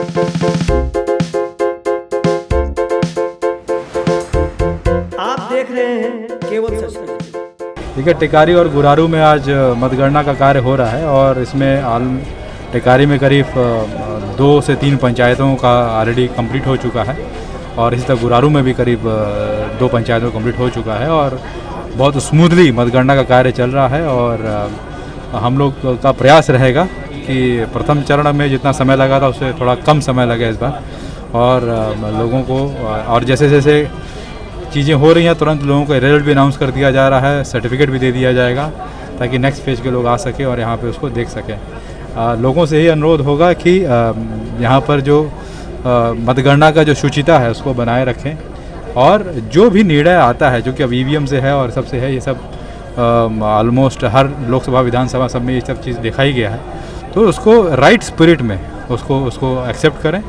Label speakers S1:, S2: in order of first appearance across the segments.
S1: आप देख रहे हैं केवल सच।
S2: ठीक है, टिकारी और गुरारू में आज मतगणना का कार्य हो रहा है और इसमें टिकारी में करीब 2 से 3 पंचायतों का ऑलरेडी कंप्लीट हो चुका है और इसी तरह गुरारू में भी करीब 2 पंचायतों कंप्लीट हो चुका है और बहुत स्मूथली मतगणना का कार्य चल रहा है। और हम लोग का प्रयास रहेगा कि प्रथम चरण में जितना समय लगा था उससे थोड़ा कम समय लगे इस बार, और लोगों को और जैसे जैसे चीज़ें हो रही हैं तुरंत लोगों को रिजल्ट भी अनाउंस कर दिया जा रहा है, सर्टिफिकेट भी दे दिया जाएगा ताकि नेक्स्ट फेज के लोग आ सकें और यहाँ पे उसको देख सकें। लोगों से ही अनुरोध होगा कि यहाँ पर जो मतगणना का जो शुचिता है उसको बनाए रखें और जो भी निर्णय आता है जो कि अब ईवीएम से है और सबसे है, ये सब ऑलमोस्ट हर लोकसभा विधानसभा सब में ये सब चीज़ देखा ही गया है, तो उसको राइट स्पिरिट में उसको एक्सेप्ट करें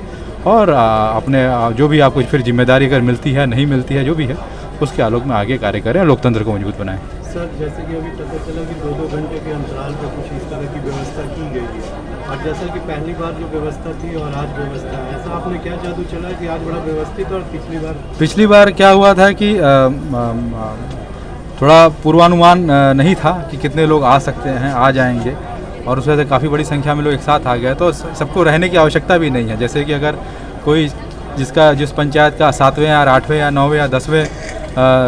S2: और अपने जो भी आपको फिर जिम्मेदारी अगर मिलती है नहीं मिलती है जो भी है उसके आलोक में आगे कार्य करें और लोकतंत्र को मजबूत बनाएं।
S3: सर, जैसे कि अभी पता चला कि 2-2 घंटे के अंतराल पर कुछ इस तरह की व्यवस्था की गई है और जैसा कि पहली बार जो व्यवस्था थी और आज व्यवस्था है, ऐसा आपने क्या जादू चला कि आज बड़ा व्यवस्थित और पिछली बार क्या हुआ था कि
S2: थोड़ा पूर्वानुमान नहीं था कि कितने लोग आ सकते हैं, आ जाएंगे और उस वजह से काफ़ी बड़ी संख्या में लोग एक साथ आ गए, तो सबको रहने की आवश्यकता भी नहीं है। जैसे कि अगर कोई जिस पंचायत का 7वें या 8वें या 9वें या 10वें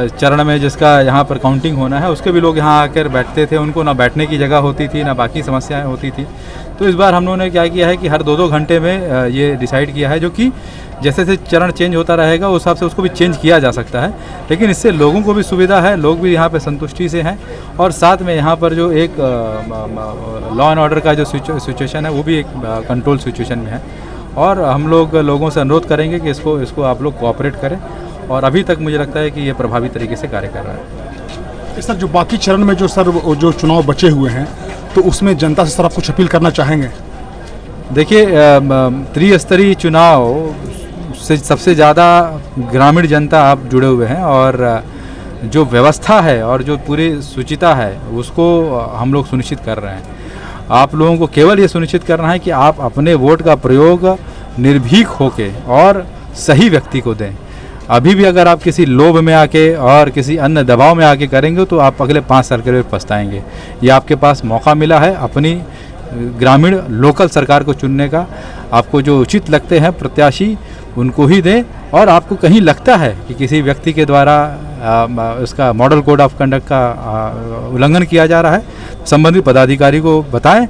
S2: चरण में जिसका यहाँ पर काउंटिंग होना है उसके भी लोग यहाँ आकर बैठते थे, उनको ना बैठने की जगह होती थी ना बाकी समस्याएं होती थी। तो इस बार हम लोगों ने क्या किया है कि हर 2-2 घंटे में ये डिसाइड किया है, जो कि जैसे जैसे चरण चेंज होता रहेगा उस हिसाब से उसको भी चेंज किया जा सकता है, लेकिन इससे लोगों को भी सुविधा है, लोग भी यहाँ पे संतुष्टि से हैं और साथ में यहाँ पर जो एक लॉ एंड ऑर्डर का जो सिचुएशन है वो भी एक कंट्रोल सिचुएशन में है और हम लोग लोगों से अनुरोध करेंगे कि इसको आप लोग कोऑपरेट करें और अभी तक मुझे लगता है कि ये प्रभावी तरीके से कार्य कर रहा है।
S4: सर, जो बाकी चरण में जो चुनाव बचे हुए हैं तो उसमें जनता से सर आप कुछ अपील करना चाहेंगे?
S2: देखिए, त्रिस्तरीय चुनाव से सबसे ज़्यादा ग्रामीण जनता आप जुड़े हुए हैं और जो व्यवस्था है और जो पूरी शुचिता है उसको हम लोग सुनिश्चित कर रहे हैं। आप लोगों को केवल ये सुनिश्चित करना है कि आप अपने वोट का प्रयोग निर्भीक होके और सही व्यक्ति को दें। अभी भी अगर आप किसी लोभ में आके और किसी अन्य दबाव में आके करेंगे तो आप अगले 5 साल के लिए पछताएंगे। ये आपके पास मौका मिला है अपनी ग्रामीण लोकल सरकार को चुनने का। आपको जो उचित लगते हैं प्रत्याशी उनको ही दें और आपको कहीं लगता है कि किसी व्यक्ति के द्वारा उसका मॉडल कोड ऑफ कंडक्ट का उल्लंघन किया जा रहा है, संबंधित पदाधिकारी को बताएं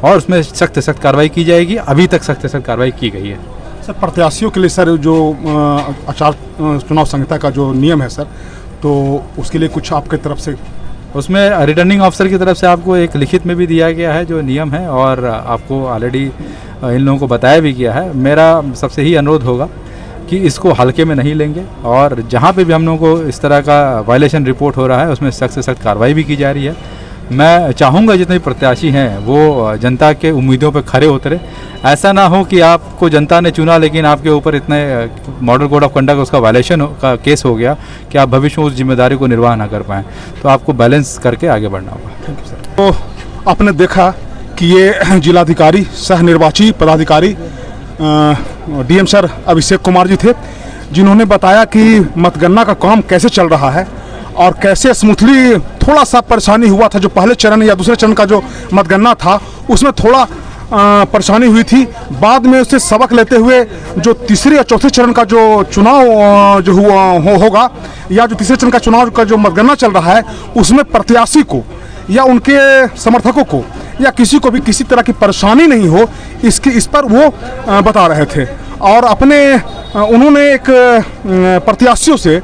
S2: और उसमें सख्त से सख्त कार्रवाई की जाएगी। अभी तक सख्त से सख्त कार्रवाई की गई है।
S4: सर, प्रत्याशियों के लिए सर जो आचार चुनाव संहिता का जो नियम है सर, तो उसके लिए कुछ आपके तरफ से?
S2: उसमें रिटर्निंग ऑफिसर की तरफ से आपको एक लिखित में भी दिया गया है जो नियम है और आपको ऑलरेडी इन लोगों को बताया भी गया है। मेरा सबसे ही अनुरोध होगा कि इसको हल्के में नहीं लेंगे और जहाँ पे भी हम लोगों को इस तरह का वायलेशन रिपोर्ट हो रहा है उसमें सख्त से सख्त कार्रवाई भी की जा रही है। मैं चाहूँगा जितने प्रत्याशी हैं वो जनता के उम्मीदों पर खरे उतरे। ऐसा ना हो कि आपको जनता ने चुना लेकिन आपके ऊपर इतने मॉडल कोड ऑफ कंडक्ट उसका वायलेशन का केस हो गया कि आप भविष्य में उस जिम्मेदारी को निर्वाह ना कर पाएँ। तो आपको बैलेंस करके आगे बढ़ना होगा।
S4: Thank you sir. तो आपने देखा कि ये जिलाधिकारी सह निर्वाची पदाधिकारी डीएम सर अभिषेक कुमार जी थे, जिन्होंने बताया कि मतगणना का काम कैसे चल रहा है और कैसे स्मूथली थोड़ा सा परेशानी हुआ था। जो पहले चरण या दूसरे चरण का जो मतगणना था उसमें थोड़ा परेशानी हुई थी, बाद में उससे सबक लेते हुए जो तीसरे या चौथे चरण का जो चुनाव जो होगा या जो तीसरे चरण का चुनाव का जो मतगणना चल रहा है उसमें प्रत्याशी को या उनके समर्थकों को या किसी को भी किसी तरह की परेशानी नहीं हो इस पर वो बता रहे थे। और उन्होंने एक प्रत्याशियों से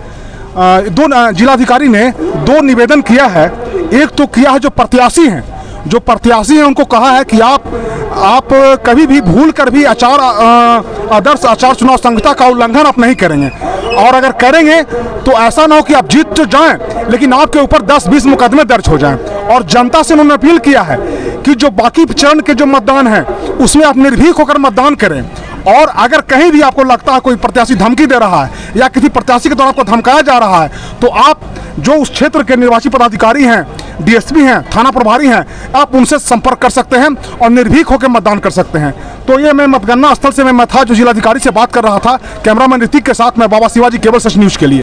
S4: जिलाधिकारी ने 2 निवेदन किया है। एक तो किया है जो प्रत्याशी हैं उनको कहा है कि आप कभी भी भूल कर भी आदर्श आचार चुनाव संहिता का उल्लंघन आप नहीं करेंगे और अगर करेंगे तो ऐसा ना हो कि आप जीत तो जाएं लेकिन आपके ऊपर 10-20 मुकदमे दर्ज हो जाएं। और जनता से उन्होंने अपील किया है कि जो बाकी चरण के जो मतदान है उसमें आप निर्भीक होकर मतदान करें और अगर कहीं भी आपको लगता है कोई प्रत्याशी धमकी दे रहा है या किसी प्रत्याशी के द्वारा आपको धमकाया जा रहा है तो आप जो उस क्षेत्र के निर्वाची पदाधिकारी हैं डीएसपी हैं, थाना प्रभारी हैं, आप उनसे संपर्क कर सकते हैं और निर्भीक होकर मतदान कर सकते हैं। तो ये मैं मतगणना स्थल से मैं था जो जिलाधिकारी से बात कर रहा था। कैमरामैन ऋतिक के साथ मैं बाबा शिवाजी केबल सच न्यूज़ के लिए।